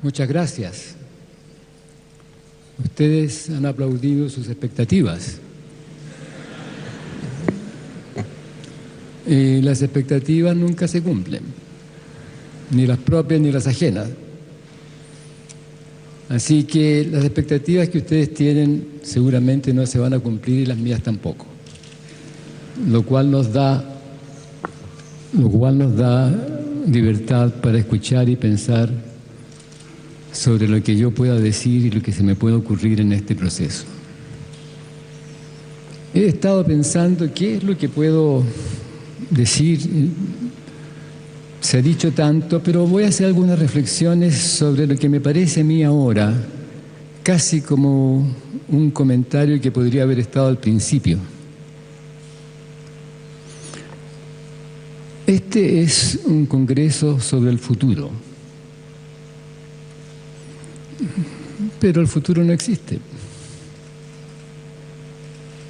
Muchas gracias. Ustedes han aplaudido sus expectativas. Y las expectativas nunca se cumplen, ni las propias ni las ajenas. Así que las expectativas que ustedes tienen seguramente no se van a cumplir y las mías tampoco. Lo cual nos da libertad para escuchar y pensar sobre lo que yo pueda decir y lo que se me pueda ocurrir en este proceso. He estado pensando qué es lo que puedo decir. Se ha dicho tanto, pero voy a hacer algunas reflexiones sobre lo que me parece a mí ahora, casi como un comentario que podría haber estado al principio. Este es un congreso sobre el futuro, pero el futuro no existe.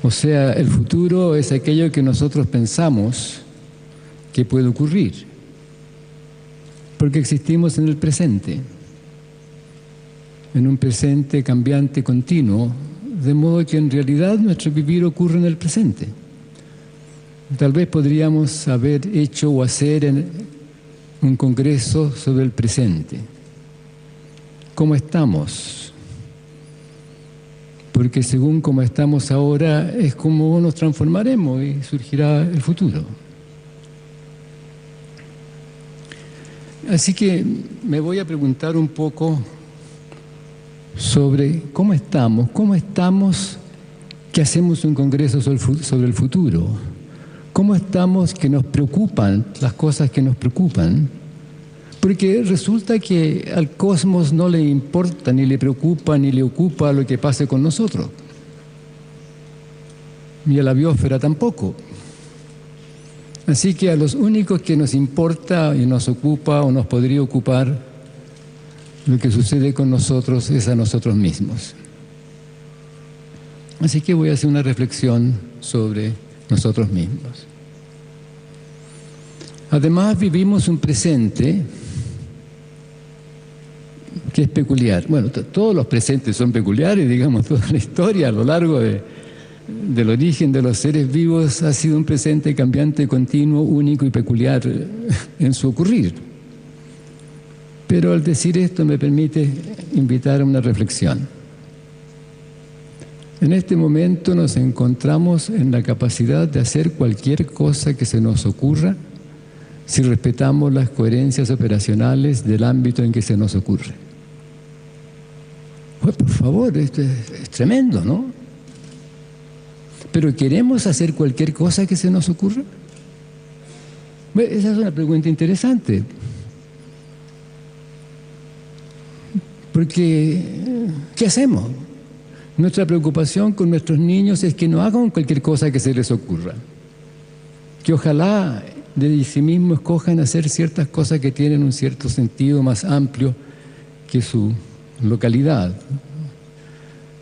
O sea, el futuro es aquello que nosotros pensamos que puede ocurrir, porque existimos en el presente, en un presente cambiante continuo, de modo que en realidad nuestro vivir ocurre en el presente. Tal vez podríamos haber hecho o hacer un congreso sobre el presente. ¿Cómo estamos? Porque según cómo estamos ahora es como nos transformaremos y surgirá el futuro. Así que me voy a preguntar un poco sobre cómo estamos que hacemos un congreso sobre el futuro. ¿Cómo estamos que nos preocupan las cosas que nos preocupan? Porque resulta que al cosmos no le importa, ni le preocupa, ni le ocupa lo que pase con nosotros. Ni a la biosfera tampoco. Así que a los únicos que nos importa y nos ocupa o nos podría ocupar lo que sucede con nosotros es a nosotros mismos. Así que voy a hacer una reflexión sobre nosotros mismos. Además, vivimos un presente que es peculiar. Bueno, todos los presentes son peculiares, digamos, toda la historia a lo largo del origen de los seres vivos ha sido un presente cambiante, continuo, único y peculiar en su ocurrir. Pero al decir esto me permite invitar a una reflexión. En este momento nos encontramos en la capacidad de hacer cualquier cosa que se nos ocurra si respetamos las coherencias operacionales del ámbito en que se nos ocurre. Pues por favor, esto es tremendo, ¿no? ¿Pero queremos hacer cualquier cosa que se nos ocurra? Bueno, esa es una pregunta interesante. Porque, ¿qué hacemos? Nuestra preocupación con nuestros niños es que no hagan cualquier cosa que se les ocurra. Que ojalá de sí mismos escojan hacer ciertas cosas que tienen un cierto sentido más amplio que su localidad.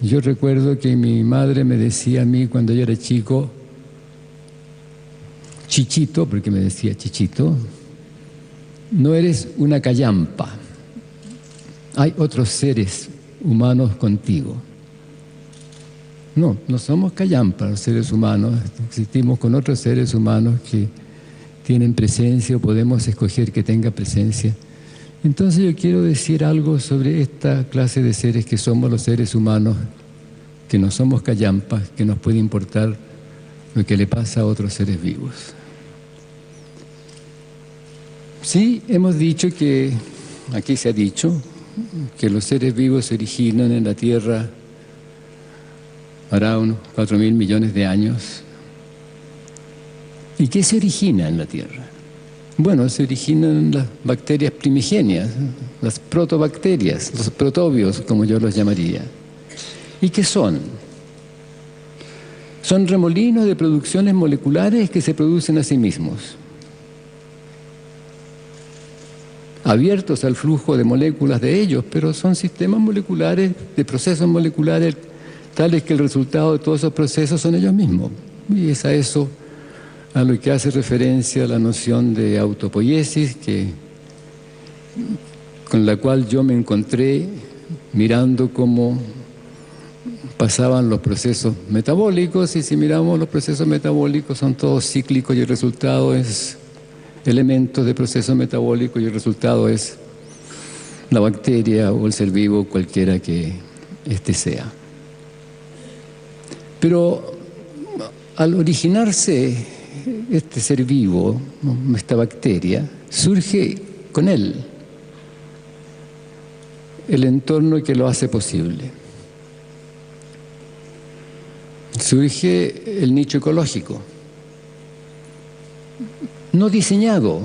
Yo recuerdo que mi madre me decía a mí cuando yo era chico, Chichito, porque me decía Chichito, no eres una callampa, hay otros seres humanos contigo. No somos callampas los seres humanos, existimos con otros seres humanos que tienen presencia o podemos escoger que tenga presencia. Entonces yo quiero decir algo sobre esta clase de seres que somos los seres humanos, que no somos callampas, que nos puede importar lo que le pasa a otros seres vivos. Sí, hemos dicho que, aquí se ha dicho, que los seres vivos se originan en la Tierra hará unos 4.000 millones de años. ¿Y qué se origina en la Tierra? Bueno, se originan las bacterias primigenias, las protobacterias, los protobios, como yo los llamaría. ¿Y qué son? Son remolinos de producciones moleculares que se producen a sí mismos, abiertos al flujo de moléculas de ellos, pero son sistemas moleculares, de procesos moleculares, tales que el resultado de todos esos procesos son ellos mismos. Y es a eso a lo que hace referencia la noción de autopoiesis, que con la cual yo me encontré mirando cómo pasaban los procesos metabólicos, y si miramos los procesos metabólicos son todos cíclicos y el resultado es elementos de proceso metabólico y el resultado es la bacteria o el ser vivo, cualquiera que éste sea. Pero al originarse este ser vivo, esta bacteria, surge con él el entorno que lo hace posible. Surge el nicho ecológico, no diseñado,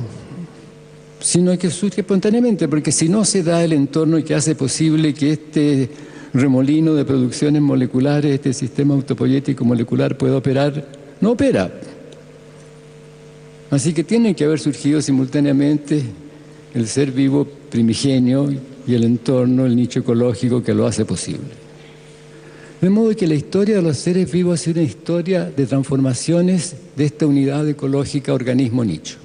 sino que surge espontáneamente, porque si no se da el entorno que hace posible que este remolino de producciones moleculares, este sistema autopoyético molecular pueda operar, no opera. Así que tiene que haber surgido simultáneamente el ser vivo primigenio y el entorno, el nicho ecológico que lo hace posible. De modo que la historia de los seres vivos ha sido una historia de transformaciones de esta unidad ecológica organismo-nicho.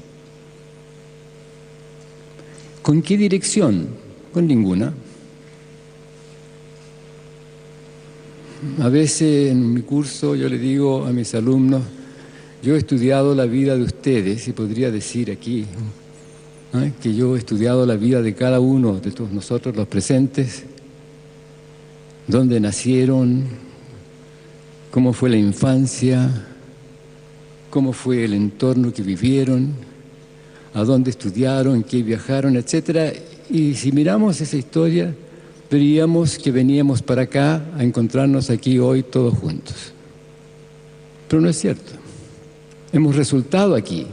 ¿Con qué dirección? Con ninguna. A veces en mi curso yo le digo a mis alumnos, yo he estudiado la vida de ustedes, y podría decir aquí que yo he estudiado la vida de cada uno de todos nosotros, los presentes, dónde nacieron, cómo fue la infancia, cómo fue el entorno que vivieron, a dónde estudiaron, qué viajaron, etc. Y si miramos esa historia, veríamos que veníamos para acá a encontrarnos aquí hoy todos juntos. Pero no es cierto. Hemos resultado aquí.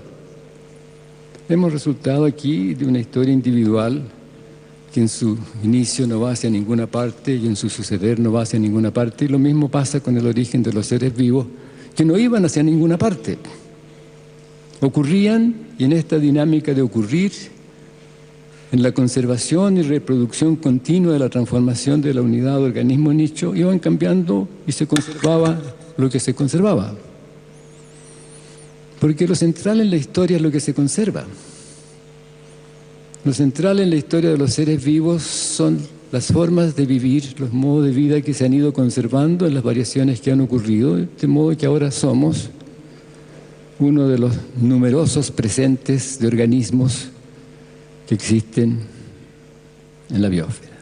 Hemos resultado aquí de una historia individual que en su inicio no va hacia ninguna parte y en su suceder no va hacia ninguna parte. Y lo mismo pasa con el origen de los seres vivos, que no iban hacia ninguna parte. Ocurrían, y en esta dinámica de ocurrir, en la conservación y reproducción continua de la transformación de la unidad de organismo-nicho, iban cambiando y se conservaba lo que se conservaba. Porque lo central en la historia es lo que se conserva. Lo central en la historia de los seres vivos son las formas de vivir, los modos de vida que se han ido conservando en las variaciones que han ocurrido, de modo que ahora somos uno de los numerosos presentes de organismos que existen en la biosfera.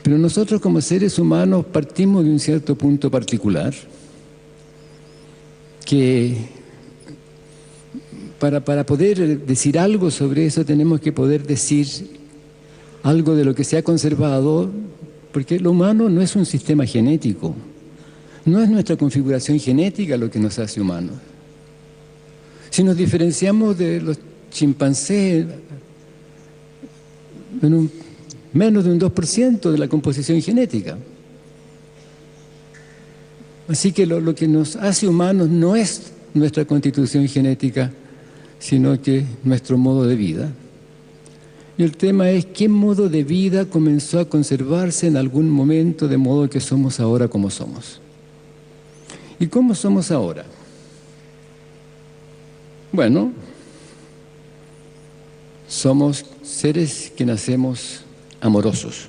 Pero nosotros como seres humanos partimos de un cierto punto particular que para poder decir algo sobre eso tenemos que poder decir algo de lo que se ha conservado, porque lo humano no es un sistema genético, no es nuestra configuración genética lo que nos hace humanos. Si nos diferenciamos de los chimpancés en menos de un 2% de la composición genética. Así que lo que nos hace humanos no es nuestra constitución genética, sino que nuestro modo de vida. Y el tema es qué modo de vida comenzó a conservarse en algún momento de modo que somos ahora como somos. ¿Y cómo somos ahora? Bueno, somos seres que nacemos amorosos.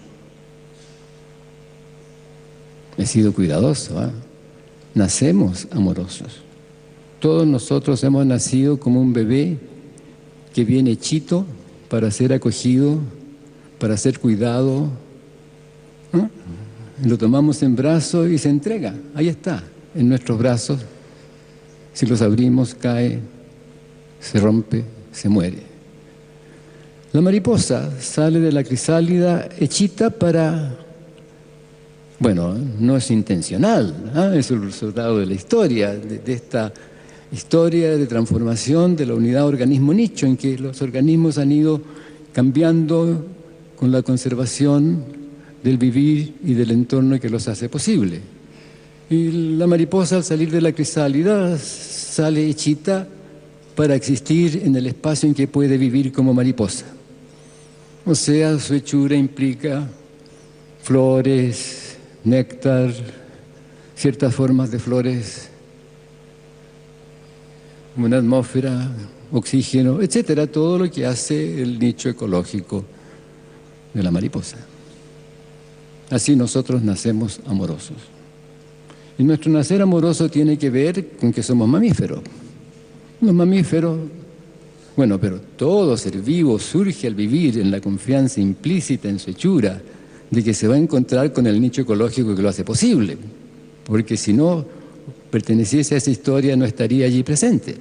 He sido cuidadoso, ¿eh? Nacemos amorosos. Todos nosotros hemos nacido como un bebé que viene hechito para ser acogido, para ser cuidado. Lo tomamos en brazos y se entrega. Ahí está, en nuestros brazos. Si los abrimos, cae, se rompe, se muere. La mariposa sale de la crisálida hechita para... Bueno, no es intencional, es el resultado de la historia, de esta historia de transformación de la unidad organismo-nicho, en que los organismos han ido cambiando con la conservación del vivir y del entorno que los hace posible. Y la mariposa, al salir de la crisálida, sale hechita para existir en el espacio en que puede vivir como mariposa. O sea, su hechura implica flores, néctar, ciertas formas de flores una atmósfera, oxígeno, etcétera, todo lo que hace el nicho ecológico de la mariposa. Así nosotros nacemos amorosos. Y nuestro nacer amoroso tiene que ver con que somos mamíferos. Los mamíferos, bueno, pero todo ser vivo surge al vivir en la confianza implícita en su hechura de que se va a encontrar con el nicho ecológico que lo hace posible, porque si no perteneciese a esa historia no estaría allí presente.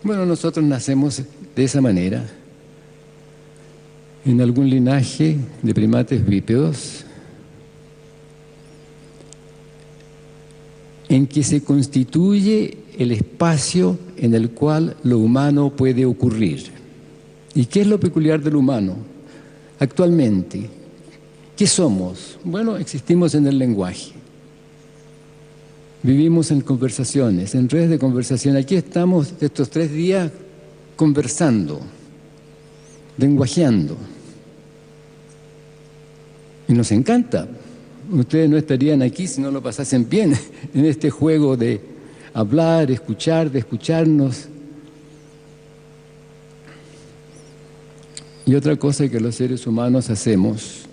Bueno, nosotros nacemos de esa manera, en algún linaje de primates bípedos, en que se constituye el espacio en el cual lo humano puede ocurrir. ¿Y qué es lo peculiar del humano? Actualmente, ¿qué somos? Bueno, existimos en el lenguaje. Vivimos en conversaciones, en redes de conversación. Aquí estamos estos 3 días conversando, lenguajeando. Y nos encanta. Ustedes no estarían aquí si no lo pasasen bien en este juego de hablar, escuchar, de escucharnos. Y otra cosa que los seres humanos hacemos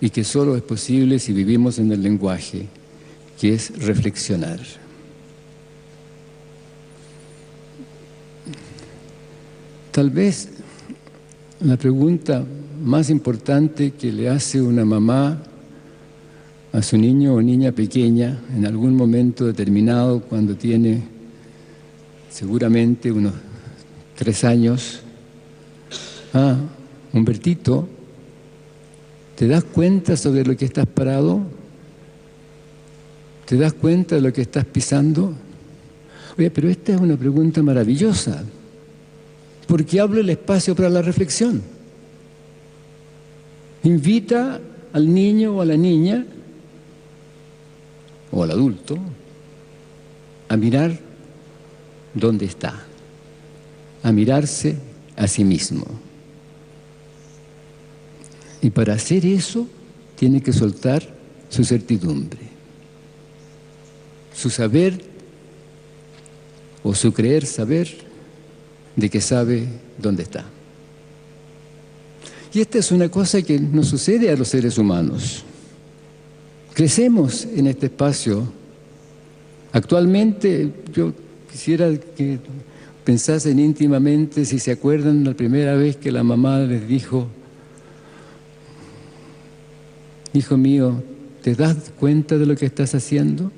y que solo es posible si vivimos en el lenguaje, que es reflexionar. Tal vez la pregunta más importante que le hace una mamá a su niño o niña pequeña en algún momento determinado, cuando tiene seguramente unos 3 años, Humbertito, ¿te das cuenta sobre lo que estás parado? ¿Te das cuenta de lo que estás pisando? Oye, pero esta es una pregunta maravillosa, porque abre el espacio para la reflexión. Invita al niño o a la niña, o al adulto, a mirar dónde está, a mirarse a sí mismo. Y para hacer eso, tiene que soltar su certidumbre, su saber o su creer saber de que sabe dónde está. Y esta es una cosa que nos sucede a los seres humanos. Crecemos en este espacio. Actualmente, yo quisiera que pensasen íntimamente si se acuerdan la primera vez que la mamá les dijo: hijo mío, ¿te das cuenta de lo que estás haciendo?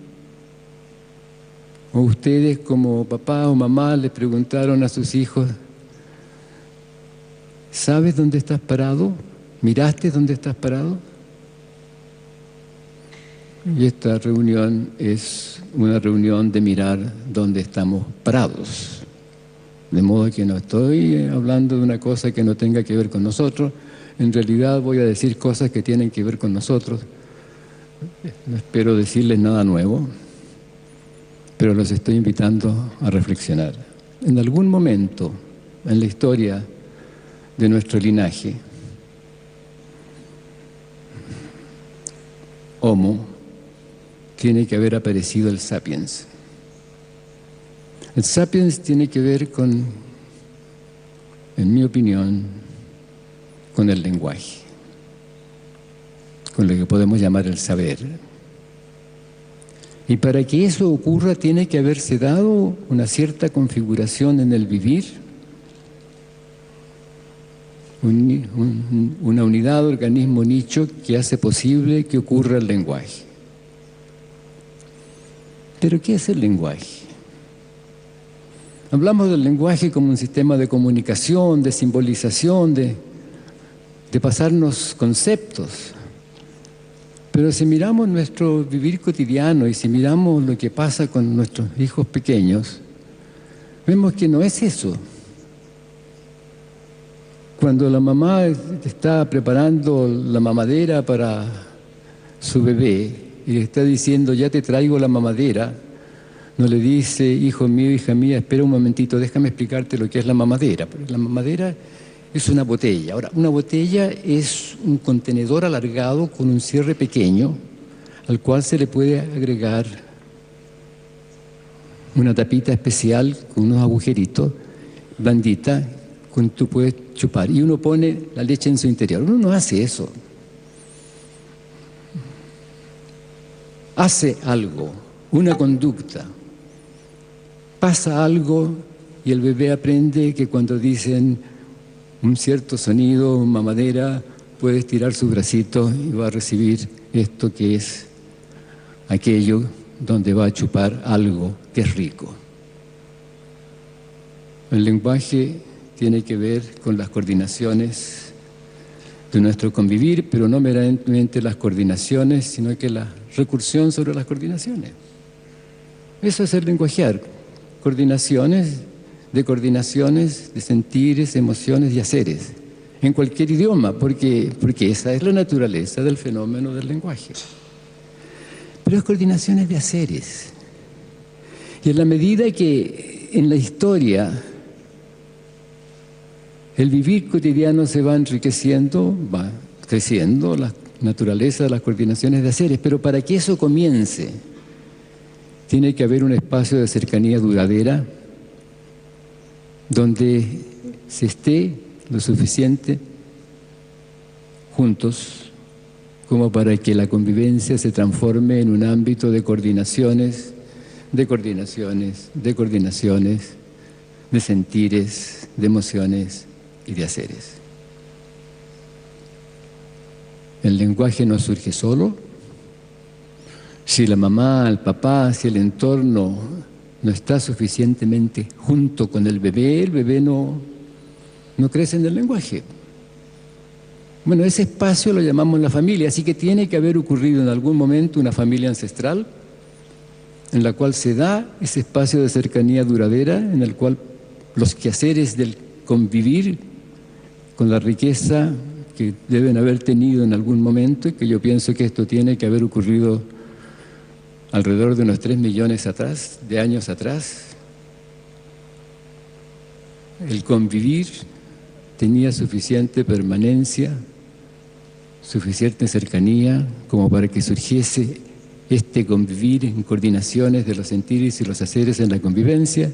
O ustedes como papá o mamá les preguntaron a sus hijos: ¿sabes dónde estás parado? ¿Miraste dónde estás parado? Y esta reunión es una reunión de mirar dónde estamos parados. De modo que no estoy hablando de una cosa que no tenga que ver con nosotros. En realidad voy a decir cosas que tienen que ver con nosotros. No espero decirles nada nuevo, pero los estoy invitando a reflexionar. En algún momento en la historia de nuestro linaje, Homo, tiene que haber aparecido el Sapiens. El Sapiens tiene que ver con, en mi opinión, con el lenguaje, con lo que podemos llamar el saber. Y para que eso ocurra tiene que haberse dado una cierta configuración en el vivir, una unidad, organismo, nicho que hace posible que ocurra el lenguaje. ¿Pero qué es el lenguaje? Hablamos del lenguaje como un sistema de comunicación, de simbolización, de pasarnos conceptos. Pero si miramos nuestro vivir cotidiano y si miramos lo que pasa con nuestros hijos pequeños, vemos que no es eso. Cuando la mamá está preparando la mamadera para su bebé y le está diciendo: ya te traigo la mamadera, no le dice: hijo mío, hija mía, espera un momentito, déjame explicarte lo que es la mamadera. Porque la mamadera es una botella. Ahora, una botella es un contenedor alargado con un cierre pequeño al cual se le puede agregar una tapita especial con unos agujeritos, blandita, con tú puedes chupar. Y uno pone la leche en su interior. Uno no hace eso. Hace algo, una conducta. Pasa algo y el bebé aprende que cuando dicen un cierto sonido, mamadera, puede estirar su bracito y va a recibir esto que es aquello donde va a chupar algo que es rico. El lenguaje tiene que ver con las coordinaciones de nuestro convivir, pero no meramente las coordinaciones, sino que la recursión sobre las coordinaciones. Eso es el lenguajear. Coordinaciones, de sentires, emociones y haceres, en cualquier idioma, porque esa es la naturaleza del fenómeno del lenguaje. Pero es coordinaciones de haceres. Y en la medida que en la historia el vivir cotidiano se va enriqueciendo, va creciendo la naturaleza de las coordinaciones de haceres, pero para que eso comience, tiene que haber un espacio de cercanía duradera donde se esté lo suficiente juntos como para que la convivencia se transforme en un ámbito de coordinaciones, de sentires, de emociones y de haceres. El lenguaje no surge solo. Si la mamá, el papá, si el entorno no está suficientemente junto con el bebé no crece en el lenguaje. Bueno, ese espacio lo llamamos la familia, así que tiene que haber ocurrido en algún momento una familia ancestral en la cual se da ese espacio de cercanía duradera, en el cual los quehaceres del convivir con la riqueza que deben haber tenido en algún momento, y que yo pienso que esto tiene que haber ocurrido alrededor de unos 3 millones de años atrás, el convivir tenía suficiente permanencia, suficiente cercanía como para que surgiese este convivir en coordinaciones de los sentires y los haceres en la convivencia,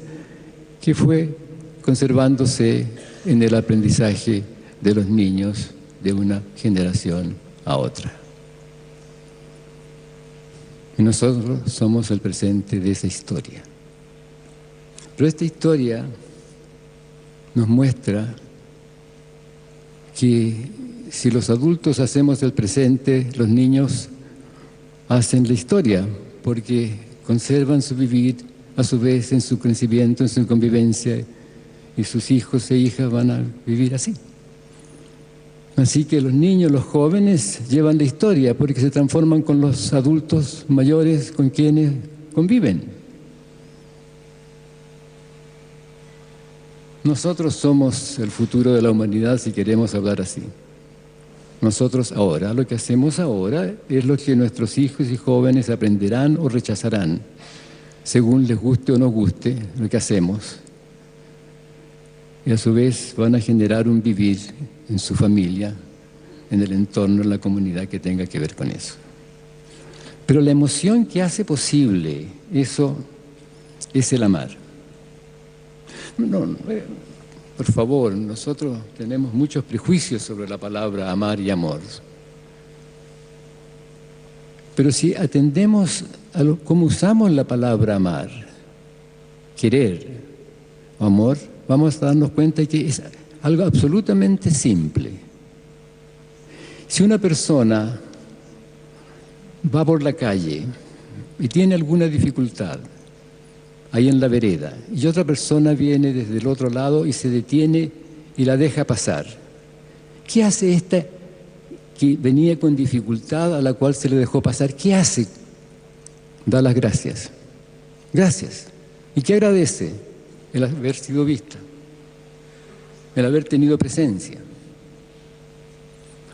que fue conservándose en el aprendizaje de los niños de una generación a otra. Y nosotros somos el presente de esa historia. Pero esta historia nos muestra que si los adultos hacemos el presente, los niños hacen la historia, porque conservan su vivir a su vez en su crecimiento, en su convivencia, y sus hijos e hijas van a vivir así. Así que los niños, los jóvenes, llevan la historia porque se transforman con los adultos mayores con quienes conviven. Nosotros somos el futuro de la humanidad, si queremos hablar así. Nosotros ahora, lo que hacemos ahora es lo que nuestros hijos y jóvenes aprenderán o rechazarán, según les guste o no guste lo que hacemos. Y a su vez van a generar un vivir en su familia, en el entorno, en la comunidad que tenga que ver con eso. Pero la emoción que hace posible eso es el amar. Por favor, nosotros tenemos muchos prejuicios sobre la palabra amar y amor. Pero si atendemos a cómo usamos la palabra amar, querer o amor, vamos a darnos cuenta de que es algo absolutamente simple. Si una persona va por la calle y tiene alguna dificultad ahí en la vereda, y otra persona viene desde el otro lado y se detiene y la deja pasar, ¿qué hace esta que venía con dificultad a la cual se le dejó pasar? ¿Qué hace? Da las gracias. Gracias. ¿Y qué agradece? El haber sido vista, el haber tenido presencia.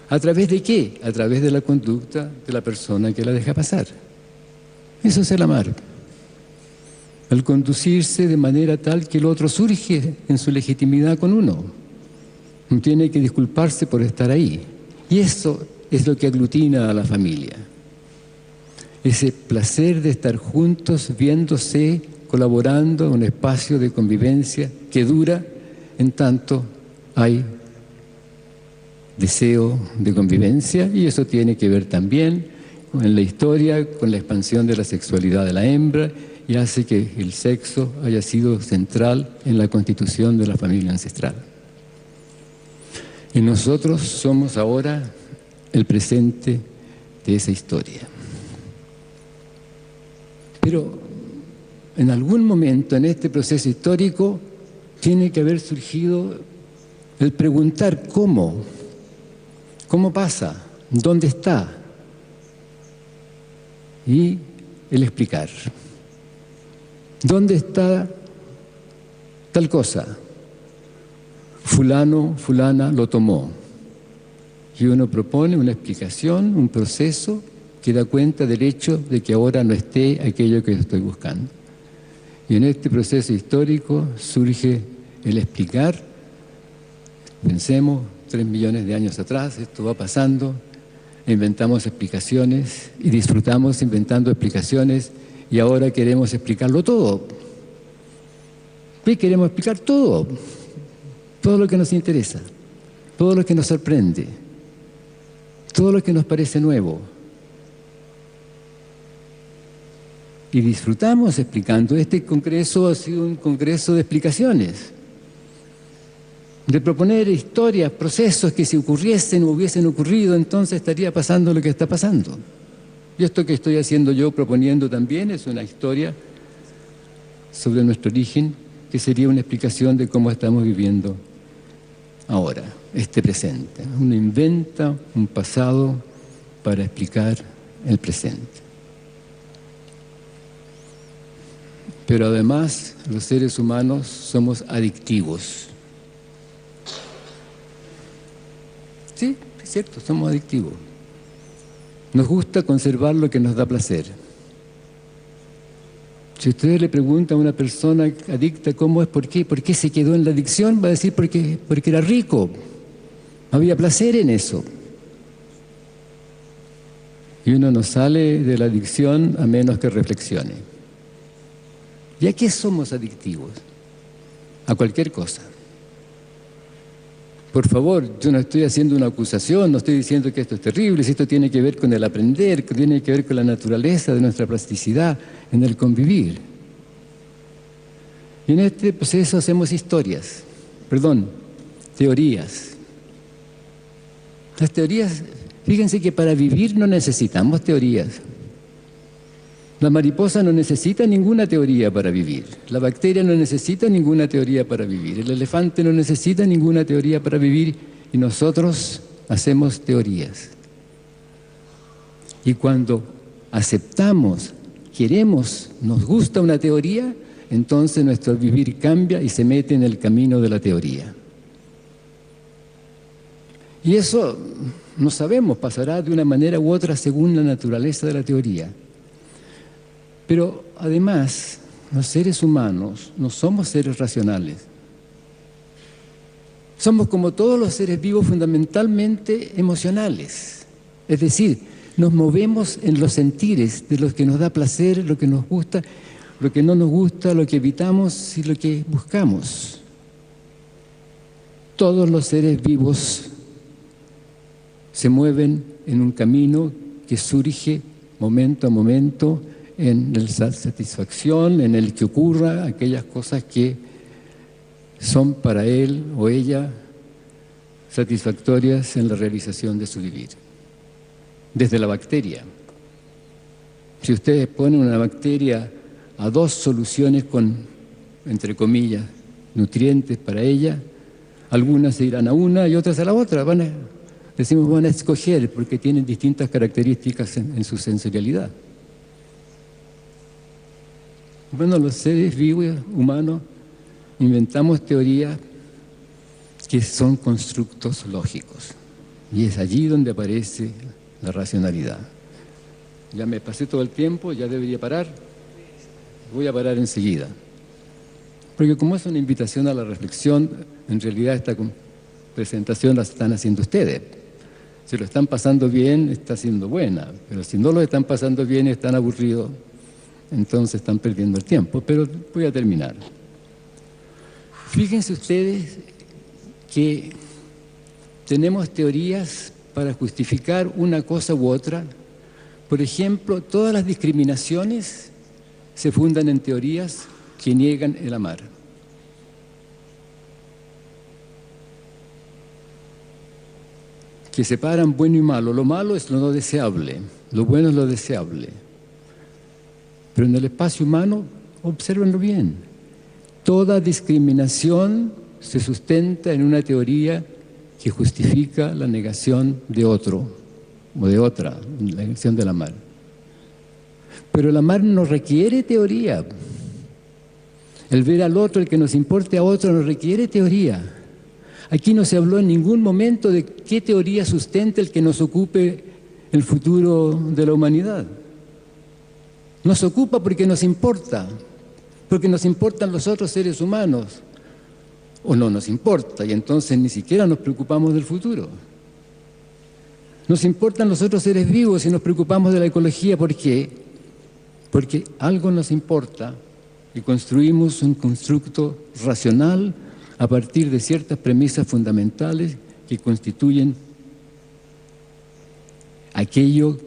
¿A través de qué? A través de la conducta de la persona que la deja pasar. Eso es el amar. El conducirse de manera tal que el otro surge en su legitimidad con uno. No tiene que disculparse por estar ahí. Y eso es lo que aglutina a la familia. Ese placer de estar juntos, viéndose colaborando en un espacio de convivencia que dura en tanto hay deseo de convivencia, y eso tiene que ver también con la historia, con la expansión de la sexualidad de la hembra, y hace que el sexo haya sido central en la constitución de la familia ancestral. Y nosotros somos ahora el presente de esa historia. Pero en algún momento en este proceso histórico tiene que haber surgido el preguntar cómo pasa, dónde está, y el explicar. ¿Dónde está tal cosa? Fulano, fulana lo tomó. Y uno propone una explicación, un proceso que da cuenta del hecho de que ahora no esté aquello que estoy buscando. Y en este proceso histórico surge el explicar. Pensemos, 3 millones de años atrás, esto va pasando, inventamos explicaciones y disfrutamos inventando explicaciones, y ahora queremos explicarlo todo. ¿Qué queremos explicar? Todo. Todo lo que nos interesa, todo lo que nos sorprende, todo lo que nos parece nuevo. Y disfrutamos explicando. Este congreso ha sido un congreso de explicaciones, de proponer historias, procesos que si ocurriesen o hubiesen ocurrido, entonces estaría pasando lo que está pasando. Y esto que estoy haciendo yo, proponiendo también, es una historia sobre nuestro origen, que sería una explicación de cómo estamos viviendo ahora, este presente. Uno inventa un pasado para explicar el presente. Pero además, los seres humanos somos adictivos. Sí, es cierto, somos adictivos. Nos gusta conservar lo que nos da placer. Si ustedes le preguntan a una persona adicta cómo es, por qué se quedó en la adicción, va a decir porque era rico, había placer en eso. Y uno no sale de la adicción a menos que reflexione. ¿Y a qué somos adictivos? A cualquier cosa. Por favor, yo no estoy haciendo una acusación, no estoy diciendo que esto es terrible, si esto tiene que ver con el aprender, que tiene que ver con la naturaleza de nuestra plasticidad, en el convivir. Y en este proceso hacemos teorías. Las teorías, fíjense que para vivir no necesitamos teorías. La mariposa no necesita ninguna teoría para vivir. La bacteria no necesita ninguna teoría para vivir. El elefante no necesita ninguna teoría para vivir. Y nosotros hacemos teorías. Y cuando aceptamos, queremos, nos gusta una teoría, entonces nuestro vivir cambia y se mete en el camino de la teoría. Y eso, no sabemos, pasará de una manera u otra según la naturaleza de la teoría. Pero además, los seres humanos no somos seres racionales. Somos, como todos los seres vivos, fundamentalmente emocionales. Es decir, nos movemos en los sentires de lo que nos da placer, lo que nos gusta, lo que no nos gusta, lo que evitamos y lo que buscamos. Todos los seres vivos se mueven en un camino que surge momento a momento, en la satisfacción, en el que ocurra aquellas cosas que son para él o ella satisfactorias en la realización de su vivir. Desde la bacteria. Si ustedes ponen una bacteria a 2 soluciones con, entre comillas, nutrientes para ella, algunas se irán a una y otras a la otra. Van a escoger porque tienen distintas características en su sensorialidad. Bueno, los seres vivos, humanos, inventamos teorías que son constructos lógicos. Y es allí donde aparece la racionalidad. Ya me pasé todo el tiempo, ya debería parar. Voy a parar enseguida. Porque como es una invitación a la reflexión, en realidad esta presentación la están haciendo ustedes. Si lo están pasando bien, está siendo buena. Pero si no lo están pasando bien y están aburridos, entonces están perdiendo el tiempo, pero voy a terminar. Fíjense ustedes que tenemos teorías para justificar una cosa u otra. Por ejemplo, todas las discriminaciones se fundan en teorías que niegan el amar. Que separan bueno y malo. Lo malo es lo no deseable, lo bueno es lo deseable. Pero en el espacio humano, obsérvenlo bien, toda discriminación se sustenta en una teoría que justifica la negación de otro o de otra, la negación del amar. Pero el amar no requiere teoría. El ver al otro, el que nos importe a otro, no requiere teoría. Aquí no se habló en ningún momento de qué teoría sustenta el que nos ocupe el futuro de la humanidad. Nos ocupa porque nos importa, porque nos importan los otros seres humanos. O no nos importa, y entonces ni siquiera nos preocupamos del futuro. Nos importan los otros seres vivos y nos preocupamos de la ecología. ¿Por qué? Porque algo nos importa y construimos un constructo racional a partir de ciertas premisas fundamentales que constituyen aquello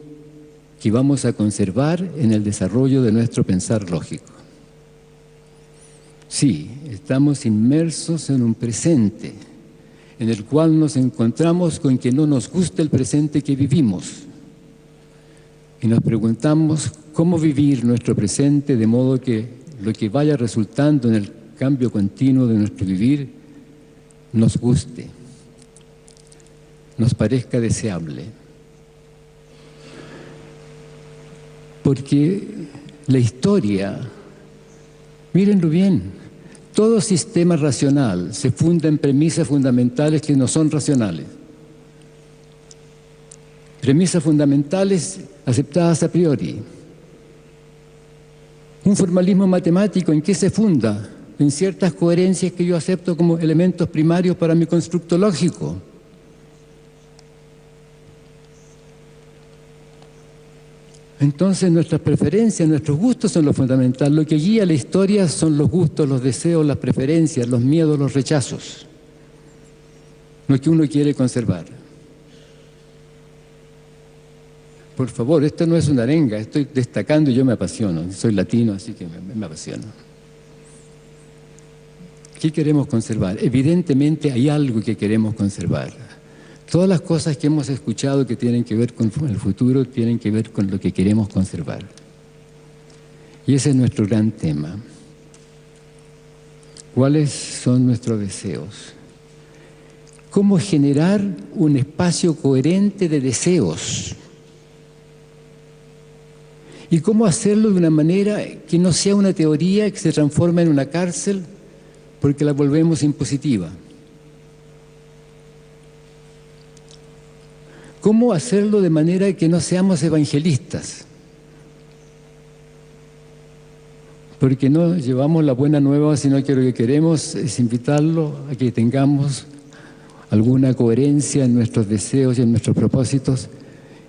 que vamos a conservar en el desarrollo de nuestro pensar lógico. Sí, estamos inmersos en un presente en el cual nos encontramos con que no nos gusta el presente que vivimos y nos preguntamos cómo vivir nuestro presente de modo que lo que vaya resultando en el cambio continuo de nuestro vivir nos guste, nos parezca deseable. Porque la historia, mírenlo bien, todo sistema racional se funda en premisas fundamentales que no son racionales. Premisas fundamentales aceptadas a priori. Un formalismo matemático, ¿en qué se funda? En ciertas coherencias que yo acepto como elementos primarios para mi constructo lógico. Entonces nuestras preferencias, nuestros gustos son lo fundamental. Lo que guía la historia son los gustos, los deseos, las preferencias, los miedos, los rechazos. Lo que uno quiere conservar. Por favor, esto no es una arenga, estoy destacando y yo me apasiono. Soy latino, así que me apasiono. ¿Qué queremos conservar? Evidentemente hay algo que queremos conservar. Todas las cosas que hemos escuchado que tienen que ver con el futuro tienen que ver con lo que queremos conservar. Y ese es nuestro gran tema. ¿Cuáles son nuestros deseos? ¿Cómo generar un espacio coherente de deseos? ¿Y cómo hacerlo de una manera que no sea una teoría que se transforma en una cárcel porque la volvemos impositiva? ¿Cómo hacerlo de manera que no seamos evangelistas? Porque no llevamos la buena nueva, sino que lo que queremos es invitarlo a que tengamos alguna coherencia en nuestros deseos y en nuestros propósitos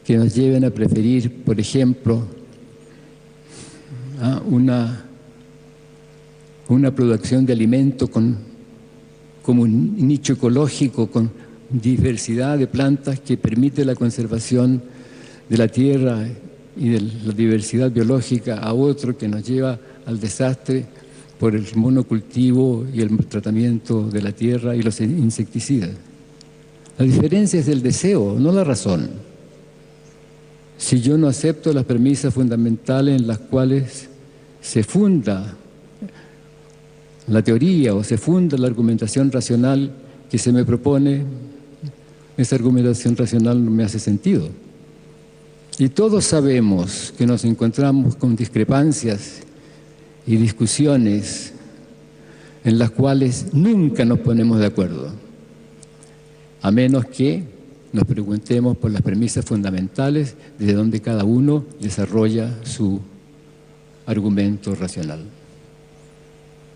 que nos lleven a preferir, por ejemplo, una producción de alimento como un nicho ecológico, con diversidad de plantas que permite la conservación de la tierra y de la diversidad biológica, a otro que nos lleva al desastre por el monocultivo y el tratamiento de la tierra y los insecticidas. La diferencia es el deseo, no la razón. Si yo no acepto las premisas fundamentales en las cuales se funda la teoría o se funda la argumentación racional que se me propone, esa argumentación racional no me hace sentido. Y todos sabemos que nos encontramos con discrepancias y discusiones en las cuales nunca nos ponemos de acuerdo, a menos que nos preguntemos por las premisas fundamentales desde donde cada uno desarrolla su argumento racional.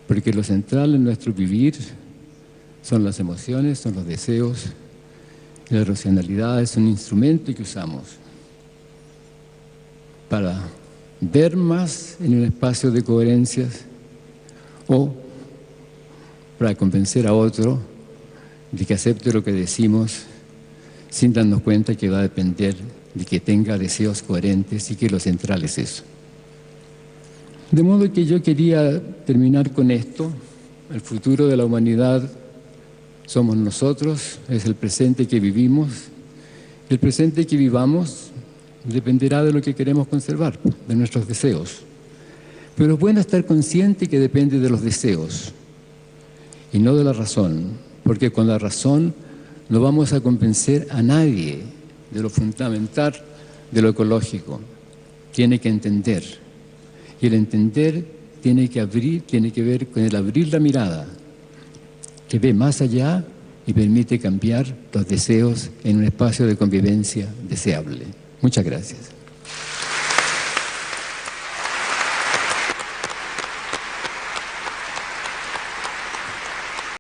Porque lo central en nuestro vivir son las emociones, son los deseos, y la racionalidad es un instrumento que usamos para ver más en un espacio de coherencias o para convencer a otro de que acepte lo que decimos sin darnos cuenta que va a depender de que tenga deseos coherentes y que lo central es eso. De modo que yo quería terminar con esto. El futuro de la humanidad somos nosotros, es el presente que vivimos. El presente que vivamos dependerá de lo que queremos conservar, de nuestros deseos. Pero es bueno estar consciente que depende de los deseos y no de la razón, porque con la razón no vamos a convencer a nadie de lo fundamental de lo ecológico. Tiene que entender. Y el entender tiene que ver con el abrir la mirada, que ve más allá y permite cambiar los deseos en un espacio de convivencia deseable. Muchas gracias.